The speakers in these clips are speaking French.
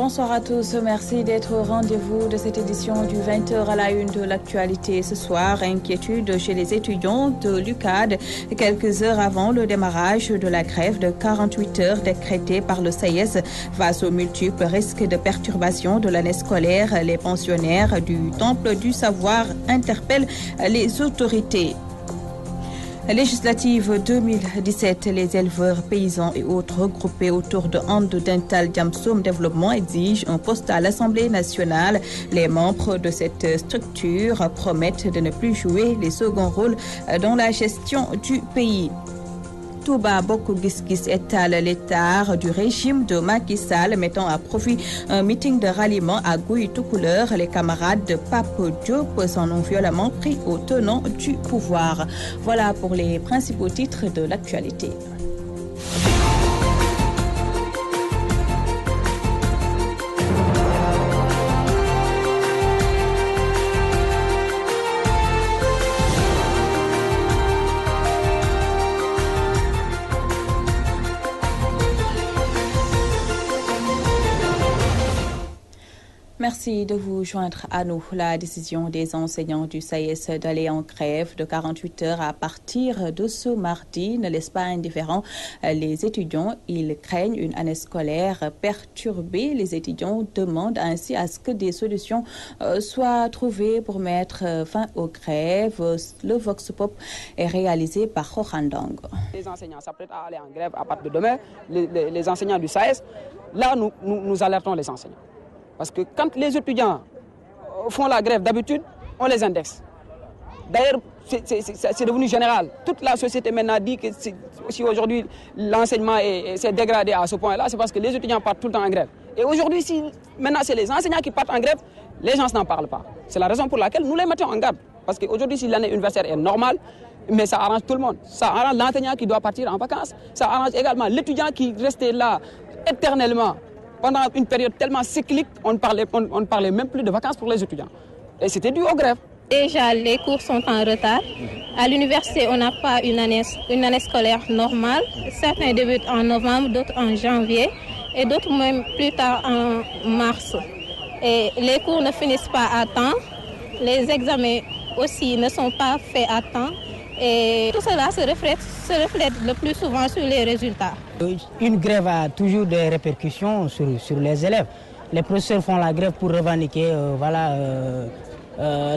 Bonsoir à tous, merci d'être au rendez-vous de cette édition du 20h à la une de l'actualité. Ce soir, inquiétude chez les étudiants de l'UCAD quelques heures avant le démarrage de la grève de 48 heures décrétée par le SAES face aux multiples risques de perturbation de l'année scolaire. Les pensionnaires du Temple du Savoir interpellent les autorités. Législative 2017, les éleveurs, paysans et autres regroupés autour de Ande Dental Diamsoum Développement exigent un poste à l'Assemblée nationale. Les membres de cette structure promettent de ne plus jouer les seconds rôles dans la gestion du pays. Touba Bokk Gis Gis étale l'état du régime de Macky Sall, mettant à profit un meeting de ralliement à Guy Toucouleur. Les camarades de Pape Diop s'en ont violemment pris au tenant du pouvoir. Voilà pour les principaux titres de l'actualité. Merci de vous joindre à nous. La décision des enseignants du SAES d'aller en grève de 48 heures à partir de ce mardi ne laisse pas indifférents les étudiants. Ils craignent une année scolaire perturbée. Les étudiants demandent ainsi à ce que des solutions soient trouvées pour mettre fin aux grèves. Le Vox Pop est réalisé par Khokhandong. Les enseignants s'apprêtent à aller en grève à partir de demain. Les enseignants du SAES, là nous alertons les enseignants. Parce que quand les étudiants font la grève d'habitude, on les indexe. D'ailleurs, c'est devenu général. Toute la société maintenant dit que si aujourd'hui l'enseignement s'est dégradé à ce point-là, c'est parce que les étudiants partent tout le temps en grève. Et aujourd'hui, si maintenant c'est les enseignants qui partent en grève, les gens n'en parlent pas. C'est la raison pour laquelle nous les mettons en garde. Parce qu'aujourd'hui, si l'année universitaire est normale, mais ça arrange tout le monde. Ça arrange l'enseignant qui doit partir en vacances. Ça arrange également l'étudiant qui restait là éternellement. Pendant une période tellement cyclique, on ne parlait même plus de vacances pour les étudiants. Et c'était dû aux grèves. Déjà, les cours sont en retard. À l'université, on n'a pas une année scolaire normale. Certains débutent en novembre, d'autres en janvier et d'autres même plus tard en mars. Et les cours ne finissent pas à temps. Les examens aussi ne sont pas faits à temps. Et tout cela se reflète le plus souvent sur les résultats. Une grève a toujours des répercussions sur les élèves. Les professeurs font la grève pour revendiquer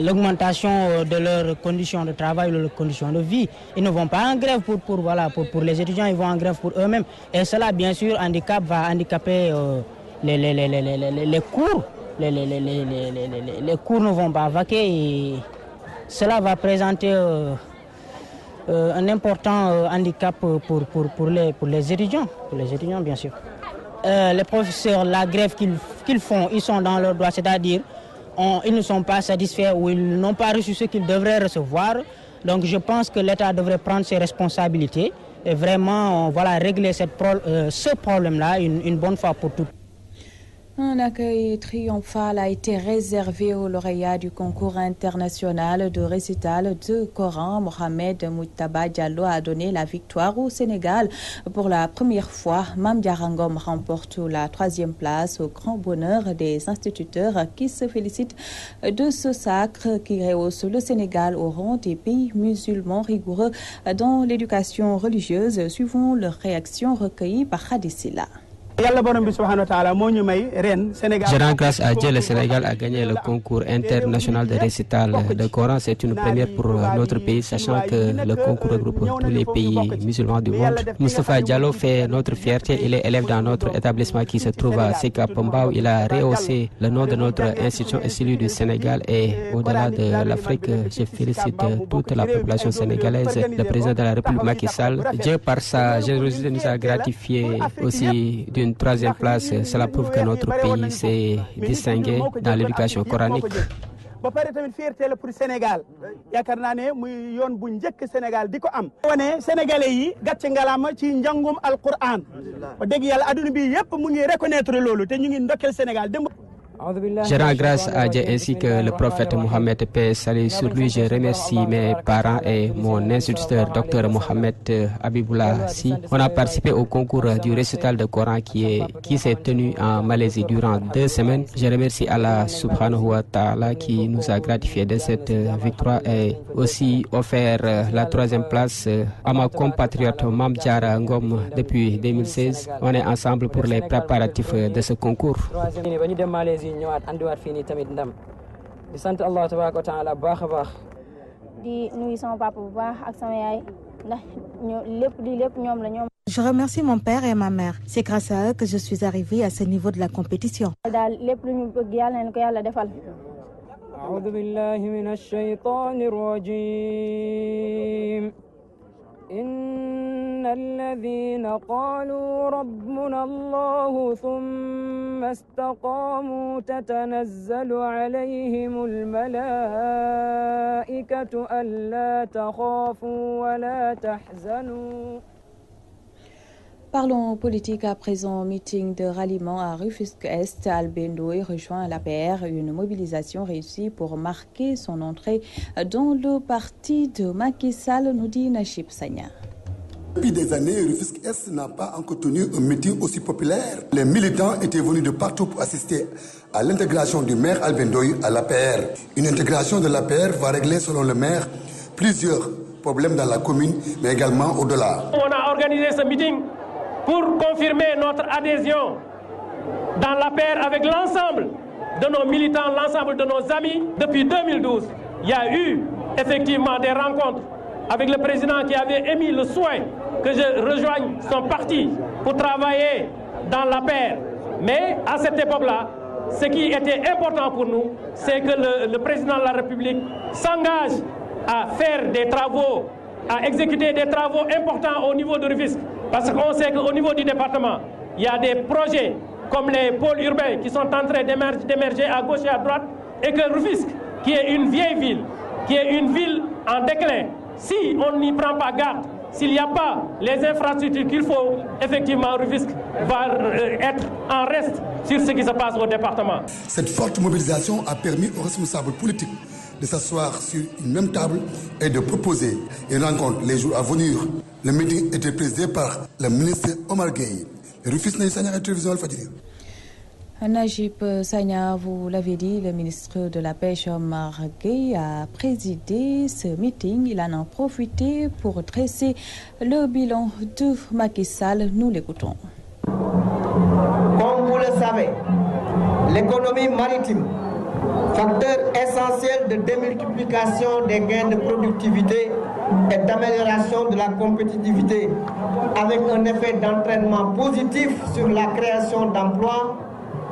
l'augmentation de leurs conditions de travail, de leurs conditions de vie. Ils ne vont pas en grève pour les étudiants, ils vont en grève pour eux-mêmes. Et cela, bien sûr, va handicaper les cours. Les cours ne vont pas vaquer et cela va présenter un important handicap pour les étudiants, bien sûr. Les professeurs, la grève qu'ils font, ils sont dans leur droit, c'est-à-dire ils ne sont pas satisfaits ou ils n'ont pas reçu ce qu'ils devraient recevoir. Donc je pense que l'État devrait prendre ses responsabilités et vraiment régler ce problème-là une bonne fois pour toutes. Un accueil triomphal a été réservé au lauréat du concours international de récital de Coran. Mohamed Moutaba Diallo a donné la victoire au Sénégal pour la première fois. Mame Diarra Ngom remporte la 3e place au grand bonheur des instituteurs qui se félicitent de ce sacre qui rehausse le Sénégal au rang des pays musulmans rigoureux dans l'éducation religieuse, suivant leur réaction recueillie par Khadisila. Je rends grâce à Dieu, le Sénégal a gagné le concours international de récital de Coran. C'est une première pour notre pays, sachant que le concours regroupe tous les pays musulmans du monde. Moustapha Diallo fait notre fierté. Il est élève dans notre établissement qui se trouve à Sika Pombao. Il a rehaussé le nom de notre institution et celui du Sénégal. Et au-delà de l'Afrique, je félicite toute la population sénégalaise, le président de la République Macky Sall. Dieu, par sa générosité, nous a gratifié aussi d'une 3e place. Cela prouve que notre pays s'est distingué dans l'éducation coranique. ba pare tamit fierté la pour Sénégal yaakaar naa ne muy yoon bu njëkk Sénégal di ko am wane sénégalais yi gàcce ngalaama ci njàngum alquran ba dégg yàlla adduna bi yëpp mu ngi reconnaître loolu te ñu ngi ndokkel Sénégal dem Je rends grâce à Dieu ainsi que le prophète Mohammed, paix et salut sur lui. Je remercie mes parents et mon instituteur, Dr Mohamed Habibullah Si. On a participé au concours du récital de Coran qui s'est tenu en Malaisie durant 2 semaines. Je remercie Allah subhanahu wa ta'ala qui nous a gratifié de cette victoire et aussi offert la 3e place à ma compatriote Mam Diarra Ngom depuis 2016. On est ensemble pour les préparatifs de ce concours. Je remercie mon père et ma mère. C'est grâce à eux que je suis arrivée à ce niveau de la compétition. إن الذين قالوا ربنا الله ثم استقاموا تتنزل عليهم الملائكة ألا تخافوا ولا تحزنوا. Parlons politique à présent. Meeting de ralliement à Rufisque-Est. Albin Ndoye rejoint l'APR. Une mobilisation réussie pour marquer son entrée dans le parti de Macky Sall, nous dit Nachib Sagna. Depuis des années, Rufisque-Est n'a pas encore tenu un meeting aussi populaire. Les militants étaient venus de partout pour assister à l'intégration du maire Albin Ndoye à l'APR. Une intégration de l'APR va régler, selon le maire, plusieurs problèmes dans la commune, mais également au-delà. On a organisé ce meeting pour confirmer notre adhésion dans l'APR avec l'ensemble de nos militants, l'ensemble de nos amis. Depuis 2012, il y a eu effectivement des rencontres avec le président qui avait émis le souhait que je rejoigne son parti pour travailler dans l'APR. Mais à cette époque-là, ce qui était important pour nous, c'est que le président de la République s'engage à faire des travaux, à exécuter des travaux importants au niveau de Rufisque. Parce qu'on sait qu'au niveau du département, il y a des projets comme les pôles urbains qui sont en train d'émerger à gauche et à droite, et que Rufisque, qui est une vieille ville, qui est une ville en déclin, si on n'y prend pas garde, s'il n'y a pas les infrastructures qu'il faut, effectivement, Rufisque va être en reste sur ce qui se passe au département. Cette forte mobilisation a permis aux responsables politiques de s'asseoir sur une même table et de proposer une rencontre les jours à venir. Le meeting était présidé par le ministre Omar Gueye. Rufisque Naï Sagna, télévision Al-Fadjri. Najib Sagna, vous l'avez dit, le ministre de la Pêche Omar Gueye a présidé ce meeting. Il en a profité pour dresser le bilan de Macky Sall. Nous l'écoutons. Comme vous le savez, l'économie maritime, facteur essentiel de démultiplication des gains de productivité et d'amélioration de la compétitivité, avec un effet d'entraînement positif sur la création d'emplois,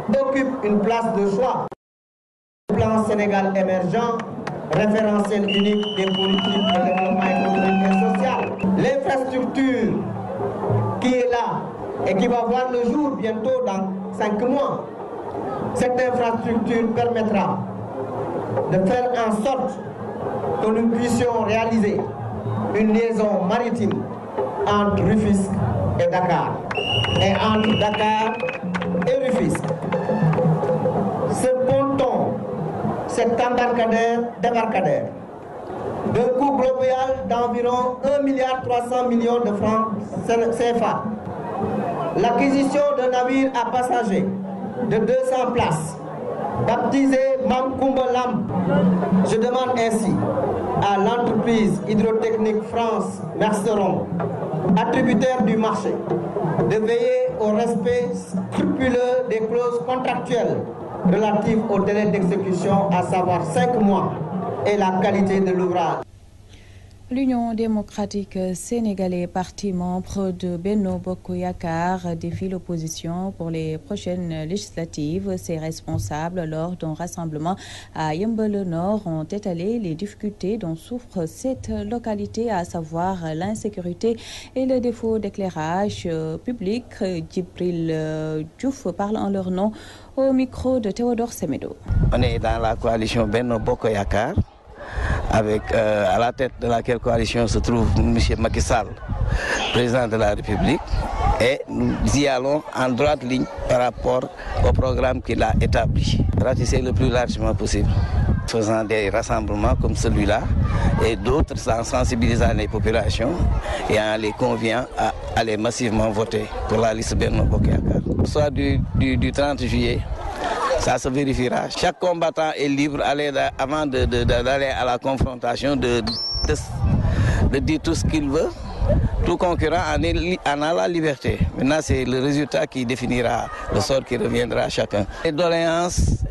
occupe une place de choix. Le plan Sénégal émergent, référentiel unique des politiques de développement économique et social. L'infrastructure qui est là et qui va voir le jour bientôt dans 5 mois, cette infrastructure permettra de faire en sorte que nous puissions réaliser une liaison maritime entre Rufisque et Dakar, et entre Dakar et Rufisque. Ce ponton, cet débarcadère, d'un coût global d'environ 1,3 milliard de francs CFA, l'acquisition d'un navire à passagers de 200 places, baptisé Mamkoumbalam. Je demande ainsi à l'entreprise hydrotechnique France Merceron, attributaire du marché, de veiller au respect scrupuleux des clauses contractuelles relatives au délai d'exécution, à savoir 5 mois, et la qualité de l'ouvrage. L'Union démocratique sénégalaise, parti membre de Benno Bokk Yakaar, défie l'opposition pour les prochaines législatives. Ses responsables, lors d'un rassemblement à Yeumbeul Nord, ont étalé les difficultés dont souffre cette localité, à savoir l'insécurité et le défaut d'éclairage public. Djibril Diouf parle en leur nom au micro de Théodore Semedo. On est dans la coalition Benno Bokk Yakaar, avec à la tête de laquelle coalition se trouve M. Macky Sall, président de la République, et nous y allons en droite ligne par rapport au programme qu'il a établi. Ratisser le plus largement possible, faisant des rassemblements comme celui-là et d'autres en sensibilisant les populations et en les conviant à aller massivement voter pour la liste Benno Bokk Yakaar. Le soir du 30 juillet, ça se vérifiera. Chaque combattant est libre avant d'aller à la confrontation de dire tout ce qu'il veut. Tout concurrent en a la liberté. Maintenant, c'est le résultat qui définira le sort qui reviendra à chacun. Les doléances,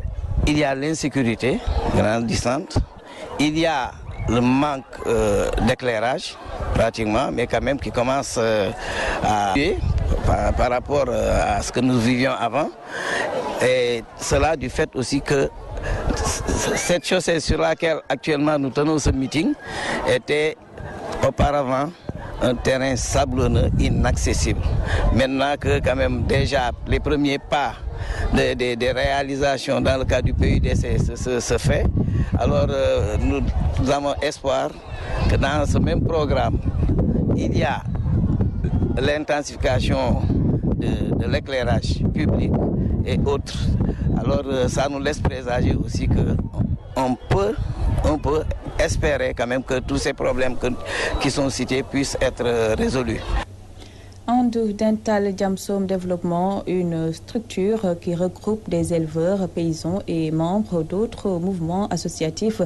il y a l'insécurité grandissante, il y a le manque d'éclairage, pratiquement, mais quand même qui commence à tuer par rapport à ce que nous vivions avant. Et cela du fait aussi que cette chaussée sur laquelle actuellement nous tenons ce meeting était auparavant un terrain sablonneux inaccessible. Maintenant que quand même déjà les premiers pas des réalisations dans le cadre du PUDC se fait, alors nous avons espoir que dans ce même programme, il y a l'intensification de l'éclairage public et autres. Alors ça nous laisse présager aussi qu'on peut espérer quand même que tous ces problèmes qui sont cités puissent être résolus. And Dental Jamsom Développement, une structure qui regroupe des éleveurs, paysans et membres d'autres mouvements associatifs.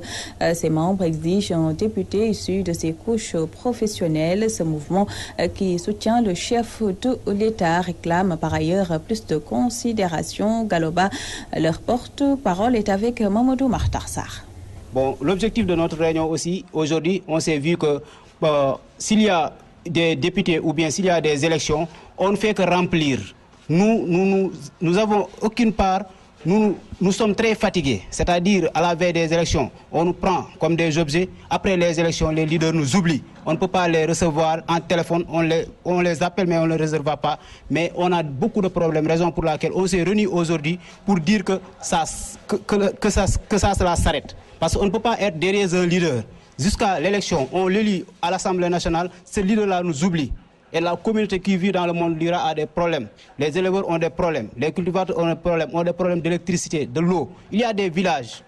Ces membres exigent un député issu de ces couches professionnelles. Ce mouvement qui soutient le chef de l'État réclame par ailleurs plus de considération. Galoba, leur porte-parole est avec Mamadou Makhtar Sarr. Bon, l'objectif de notre réunion aussi, aujourd'hui, on s'est vu que s'il y a des députés ou bien s'il y a des élections, on ne fait que remplir. Nous avons aucune part, nous sommes très fatigués. C'est-à-dire, à la veille des élections, on nous prend comme des objets. Après les élections, les leaders nous oublient. On ne peut pas les recevoir en téléphone, on les appelle mais on ne les réserve pas. Mais on a beaucoup de problèmes, raison pour laquelle on s'est réunis aujourd'hui pour dire que ça cela s'arrête. Parce qu'on ne peut pas être derrière un leader. Jusqu'à l'élection, on l'élit à l'Assemblée nationale, ce leader-là nous oublie. Et la communauté qui vit dans le monde rural a des problèmes. Les éleveurs ont des problèmes, les cultivateurs ont des problèmes d'électricité, de l'eau. Il y a des villages,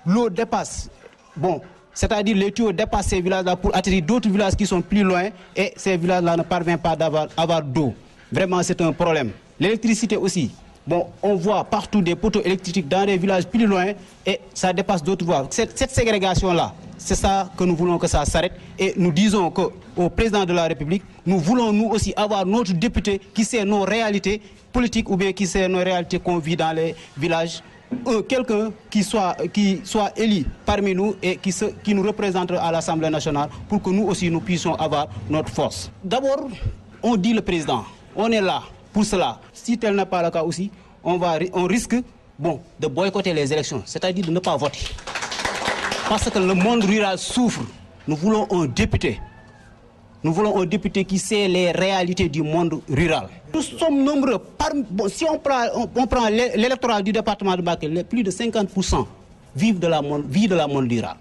l'eau dépasse. Bon, c'est-à-dire les tuyaux dépassent ces villages-là pour attirer d'autres villages qui sont plus loin et ces villages-là ne parviennent pas à avoir d'eau. Vraiment, c'est un problème. L'électricité aussi. Bon, on voit partout des poteaux électriques dans des villages plus loin et ça dépasse d'autres voies. Cette ségrégation-là, c'est ça que nous voulons que ça s'arrête. Et nous disons qu'au président de la République, nous voulons nous aussi avoir notre député qui sait nos réalités politiques ou bien qui sait nos réalités qu'on vit dans les villages. Quelqu'un qui soit élu parmi nous et qui nous représente à l'Assemblée nationale pour que nous aussi nous puissions avoir notre force. D'abord, on dit le président, on est là pour cela. Si tel n'est pas le cas aussi, on risque de boycotter les élections, c'est-à-dire de ne pas voter. Parce que le monde rural souffre. Nous voulons un député. Nous voulons un député qui sait les réalités du monde rural. Nous sommes nombreux. Si on prend l'électorat du département de Bakel, plus de 50% vivent de la monde rural.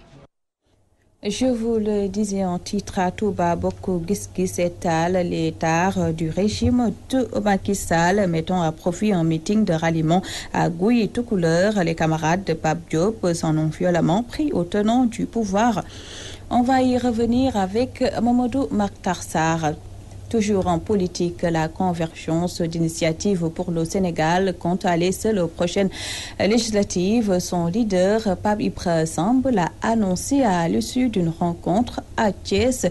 Je vous le disais en titre, à Touba Bokk Gis Gis étale les tares du régime de Macky Sall, mettant à profit un meeting de ralliement à Gouye et tout couleur. Les camarades de Pape Diop s'en ont violemment pris au tenant du pouvoir. On va y revenir avec Mamadou Makhtar Sarr. Toujours en politique, la convergence d'initiatives pour le Sénégal compte aller seul aux prochaines législatives. Son leader, Pape Ibra Samb, l'a annoncé à l'issue d'une rencontre à Thiès.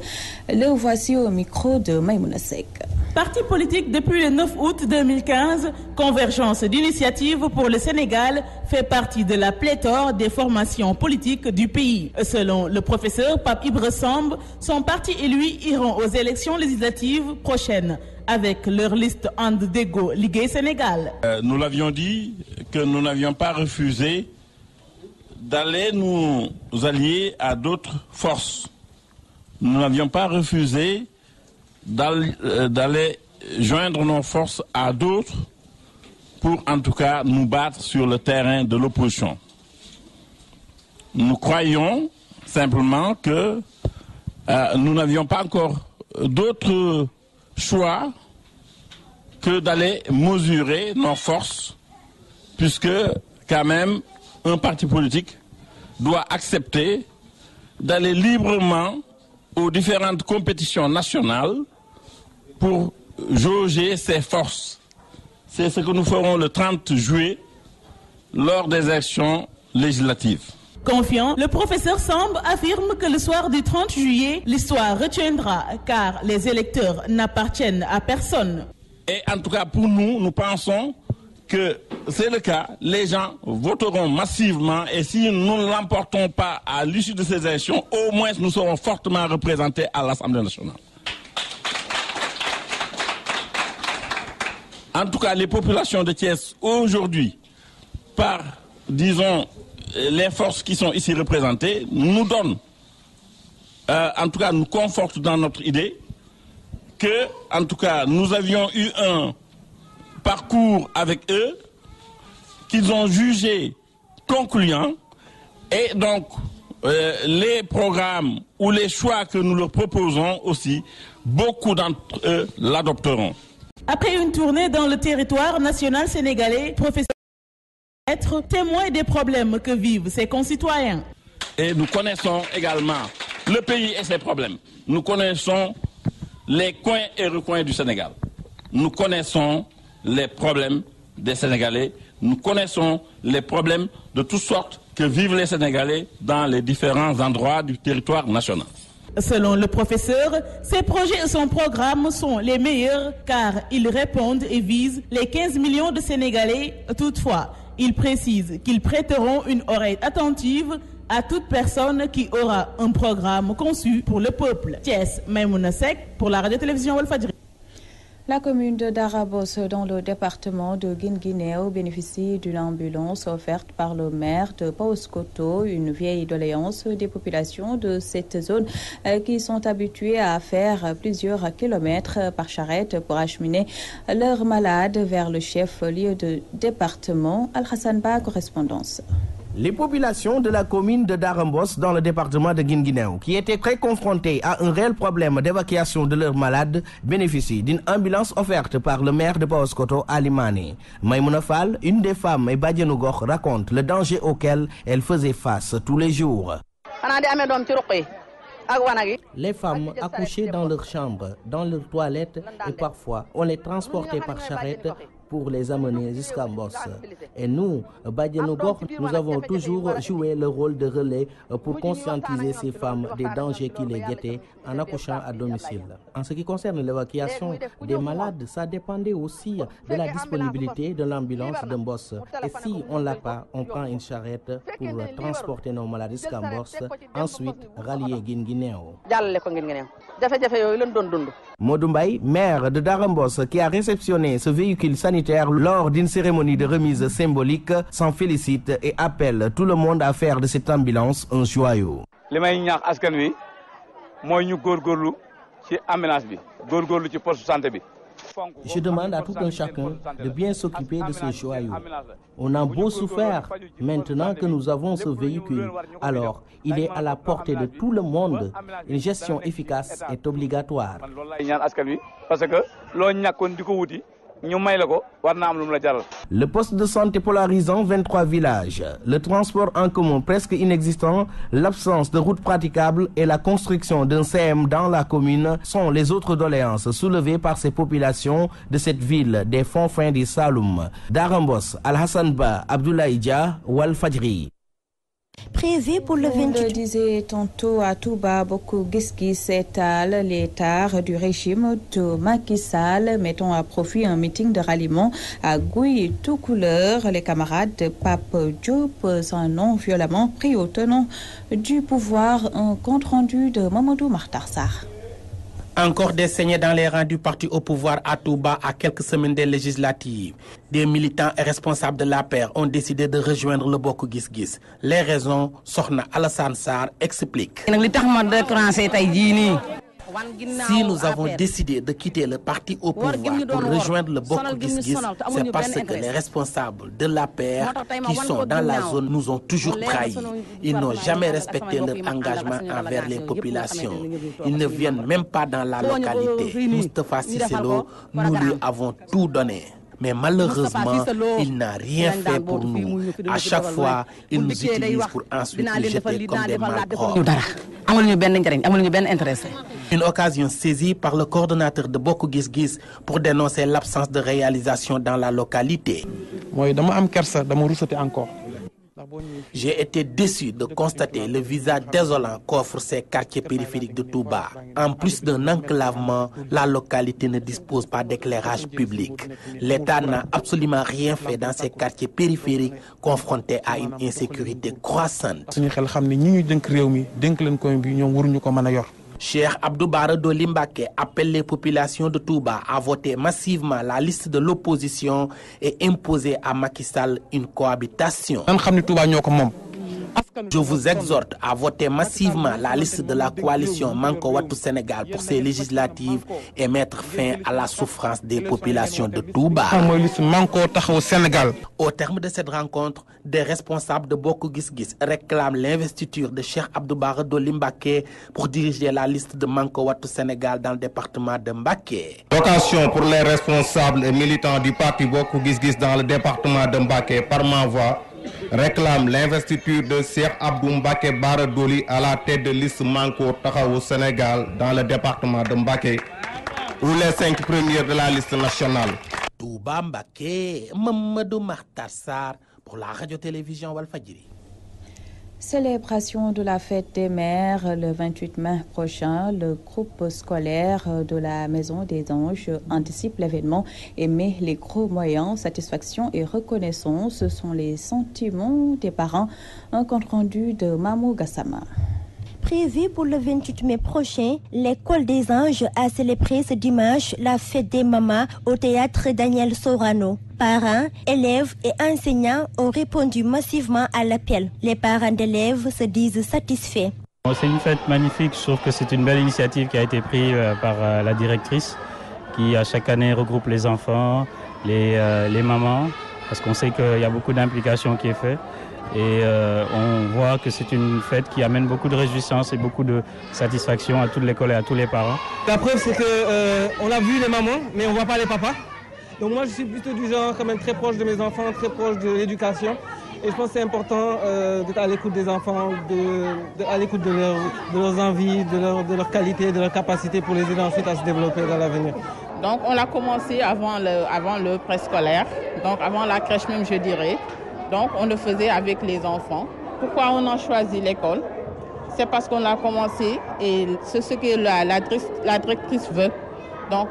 Le voici au micro de Maïmouna Seck. Parti politique depuis le 9 août 2015, Convergence d'initiatives pour le Sénégal fait partie de la pléthore des formations politiques du pays. Selon le professeur Pape Ibra Samb, son parti et lui iront aux élections législatives prochaines avec leur liste And Deggo Ligue Sénégal. Nous l'avions dit que nous n'avions pas refusé d'aller nous allier à d'autres forces. Nous n'avions pas refusé d'aller joindre nos forces à d'autres pour en tout cas nous battre sur le terrain de l'opposition. Nous croyons simplement que nous n'avions pas encore d'autres choix que d'aller mesurer nos forces, puisque quand même un parti politique doit accepter d'aller librement aux différentes compétitions nationales pour jauger ses forces. C'est ce que nous ferons le 30 juillet lors des élections législatives. Confiant, le professeur Samb affirme que le soir du 30 juillet, l'histoire retiendra, car les électeurs n'appartiennent à personne. Et en tout cas, pour nous, nous pensons que c'est le cas. Les gens voteront massivement et si nous ne l'emportons pas à l'issue de ces élections, au moins nous serons fortement représentés à l'Assemblée nationale. En tout cas, les populations de Thiès aujourd'hui, par, disons, les forces qui sont ici représentées, nous donnent, en tout cas, nous confortent dans notre idée que, en tout cas, nous avions eu un parcours avec eux qu'ils ont jugé concluant et donc les programmes ou les choix que nous leur proposons aussi, beaucoup d'entre eux l'adopteront. Après une tournée dans le territoire national sénégalais, professeur être témoin des problèmes que vivent ses concitoyens. Et nous connaissons également le pays et ses problèmes. Nous connaissons les coins et recoins du Sénégal. Nous connaissons les problèmes des Sénégalais. Nous connaissons les problèmes de toutes sortes que vivent les Sénégalais dans les différents endroits du territoire national. Selon le professeur, ces projets et son programme sont les meilleurs car ils répondent et visent les 15 millions de Sénégalais. Toutefois, il précise qu'ils prêteront une oreille attentive à toute personne qui aura un programme conçu pour le peuple. Thiès, Maïmouna Seck pour la radio-télévision Walfadjri. La commune de Darabos, dans le département de Guinguinéo, bénéficie d'une ambulance offerte par le maire de Paoskoto, une vieille doléance des populations de cette zone qui sont habituées à faire plusieurs kilomètres par charrette pour acheminer leurs malades vers le chef-lieu de département. Al-Hassan Ba, correspondance. Les populations de la commune de Darambos dans le département de Guinguinéo, qui étaient très confrontées à un réel problème d'évacuation de leurs malades, bénéficient d'une ambulance offerte par le maire de Paoskoto, Ali Mané. Maïmouna Fall, une des femmes et Badianougor, raconte le danger auquel elle faisait face tous les jours. Les femmes accouchaient dans leur chambre, dans leurs toilettes et parfois on les transportait par charrette pour les amener jusqu'à Mbos. Et nous, Badianougor, nous avons toujours joué le rôle de relais pour conscientiser ces femmes des dangers qui les guettaient en accouchant à domicile. En ce qui concerne l'évacuation des malades, ça dépendait aussi de la disponibilité de l'ambulance de Mbos. Et si on ne l'a pas, on prend une charrette pour transporter nos malades jusqu'à Mbos, ensuite rallier Guinguinéo. Modoumbay, maire de Darambos, qui a réceptionné ce véhicule sanitaire lors d'une cérémonie de remise symbolique, s'en félicite et appelle tout le monde à faire de cette ambulance un joyau. Je demande à tout un chacun de bien s'occuper de ce joyau. On a beau souffrir, maintenant que nous avons ce véhicule, alors il est à la portée de tout le monde. Une gestion efficace est obligatoire. Le poste de santé polarisant 23 villages, le transport en commun presque inexistant, l'absence de routes praticables et la construction d'un CM dans la commune sont les autres doléances soulevées par ces populations de cette ville des fonds fins du Saloum. Darambos, Al-Hassan Ba, Abdoulaye Dia, Walfadjri. Prévu pour le 28. On le disait tantôt à Touba, beaucoup Guisquis s'étalent les tares du régime de Macky Sall, mettant à profit un meeting de ralliement à Gouy tout couleur. Les camarades de Pape Diop s'en ont violemment pris au tenant du pouvoir. Un compte rendu de Mamadou Martarsar. Encore des saignées dans les rangs du parti au pouvoir à Touba à quelques semaines des législatives. Des militants et responsables de l'APR ont décidé de rejoindre le Bokk Gis Gis. Les raisons, Sokhna Alassane Sarr explique. Si nous avons décidé de quitter le parti au pouvoir pour rejoindre le Bokk Gis Gis, c'est parce que les responsables de l'APR qui sont dans la zone nous ont toujours trahis. Ils n'ont jamais respecté leur engagement envers les populations. Ils ne viennent même pas dans la localité. Moustapha Cissé Lo, nous lui avons tout donné. Mais malheureusement, il n'a rien fait pour nous. À chaque fois, il nous utilise pour ensuite nous jeter comme des malpropres. Une occasion saisie par le coordonnateur de Bokk Gis Gis pour dénoncer l'absence de réalisation dans la localité. J'ai été déçu de constater le visage désolant qu'offrent ces quartiers périphériques de Touba. En plus d'un enclavement, la localité ne dispose pas d'éclairage public. L'État n'a absolument rien fait dans ces quartiers périphériques confrontés à une insécurité croissante. Cheikh Abdou Bara Dolly Mbacké appelle les populations de Touba à voter massivement la liste de l'opposition et imposer à Macky Sall une cohabitation. Je vous exhorte à voter massivement la liste de la coalition Manko Wattu Sénégal pour ces législatives et mettre fin à la souffrance des populations de Touba. Au terme de cette rencontre, des responsables de Bokk Gis Gis réclament l'investiture de Cheikh Abdou Bara Dolly Mbacké pour diriger la liste de Manko Wattu Sénégal dans le département de Mbacké. L'occasion pour les responsables et militants du parti Bokk Gis Gis dans le département de Mbacké par ma voix réclame l'investiture de Cheikh Abdou Mbacké Bara Dolly à la tête de liste Manko Taxawu Sénégal dans le département de Mbacké ou les 5 premiers de la liste nationale. Touba Mbacké, Mamadou Makhtar Sarr pour la radio-télévision Walfadjri. Célébration de la fête des mères le 28 mai prochain. Le groupe scolaire de la Maison des Anges anticipe l'événement et met les gros moyens. Satisfaction et reconnaissance, ce sont les sentiments des parents. Un compte rendu de Mamou Gassama. Prévu pour le 28 mai prochain, l'école des Anges a célébré ce dimanche la fête des mamans au théâtre Daniel Sorano. Parents, élèves et enseignants ont répondu massivement à l'appel. Les parents d'élèves se disent satisfaits. C'est une fête magnifique, je trouve que c'est une belle initiative qui a été prise par la directrice qui à chaque année regroupe les enfants, les mamans, parce qu'on sait qu'il y a beaucoup d'implications qui est faite. Et on voit que c'est une fête qui amène beaucoup de réjouissance et beaucoup de satisfaction à toute l'école et à tous les parents. La preuve, c'est qu'on a vu les mamans, mais on ne voit pas les papas. Donc moi, je suis plutôt du genre quand même très proche de mes enfants, très proche de l'éducation. Et je pense que c'est important d'être à l'écoute des enfants, à l'écoute de leurs envies, de leur qualité, de leur capacité pour les aider ensuite à se développer dans l'avenir. Donc on a commencé avant le préscolaire, donc avant la crèche même je dirais. Donc on le faisait avec les enfants. Pourquoi on a choisi l'école? C'est parce qu'on a commencé et c'est ce que la directrice veut. Donc,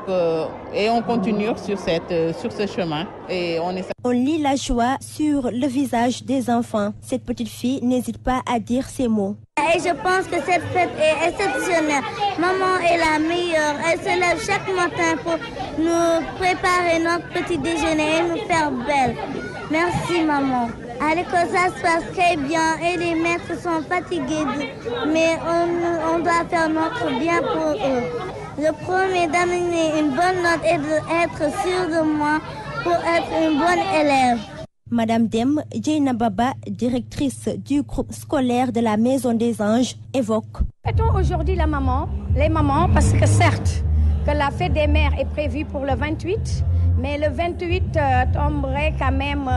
et on continue sur ce chemin. Et on lit la joie sur le visage des enfants. Cette petite fille n'hésite pas à dire ces mots. Et je pense que cette fête est exceptionnelle. Maman est la meilleure. Elle se lève chaque matin pour nous préparer notre petit déjeuner et nous faire belle. Merci maman. À l'école, ça se passe très bien et les maîtres sont fatigués. Mais on doit faire notre bien pour eux. Je promets d'amener une bonne note et d'être sûre de moi pour être une bonne élève. Madame Dem Djeina Baba, directrice du groupe scolaire de la Maison des Anges, évoque. Fêtons aujourd'hui les mamans, parce que certes, que la fête des mères est prévue pour le 28, mais le 28 tomberait quand même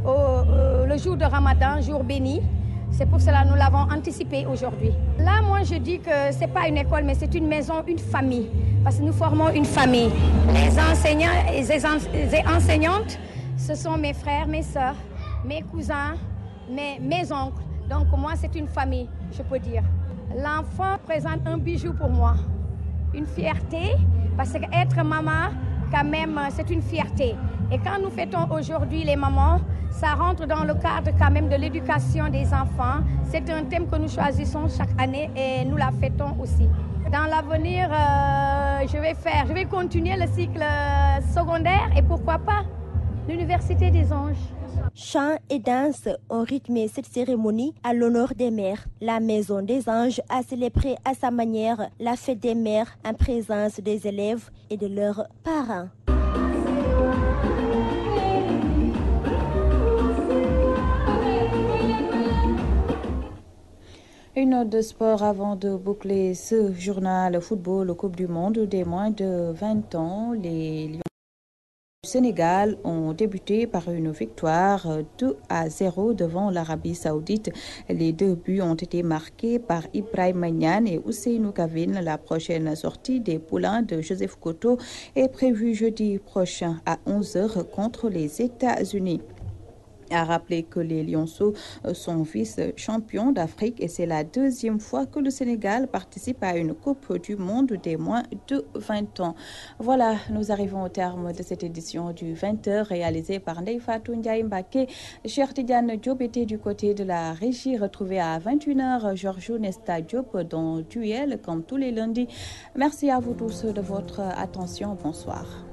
le jour de Ramadan, jour béni. C'est pour cela que nous l'avons anticipé aujourd'hui. Là, moi, je dis que ce n'est pas une école, mais c'est une maison, une famille. Parce que nous formons une famille. Les enseignants et les enseignantes, ce sont mes frères, mes soeurs, mes cousins, mes oncles. Donc, moi, c'est une famille, je peux dire. L'enfant présente un bijou pour moi. Une fierté, parce qu'être maman, quand même, c'est une fierté. Et quand nous fêtons aujourd'hui les mamans, ça rentre dans le cadre quand même de l'éducation des enfants. C'est un thème que nous choisissons chaque année et nous la fêtons aussi. Dans l'avenir, je vais continuer le cycle secondaire et pourquoi pas l'Université des Anges. Chants et danses ont rythmé cette cérémonie à l'honneur des mères. La Maison des Anges a célébré à sa manière la fête des mères en présence des élèves et de leurs parents. Une note de sport avant de boucler ce journal football Coupe du Monde des moins de 20 ans. Les Lions du Sénégal ont débuté par une victoire 2-0 devant l'Arabie Saoudite. Les 2 buts ont été marqués par Ibrahima Niane et Ousseynou Kavin. La prochaine sortie des poulains de Joseph Koto est prévue jeudi prochain à 11h contre les États-Unis. A rappelé que les Lionceaux sont vice-champions d'Afrique et c'est la 2e fois que le Sénégal participe à une Coupe du Monde des moins de 20 ans. Voilà, nous arrivons au terme de cette édition du 20h réalisée par Ndeye Fatou Ndiaye Mbacké. Cheikh Tidiane Diop était du côté de la régie. Retrouvée à 21h, Georgiou Nesta Diop dans Duel comme tous les lundis. Merci à vous tous de votre attention. Bonsoir.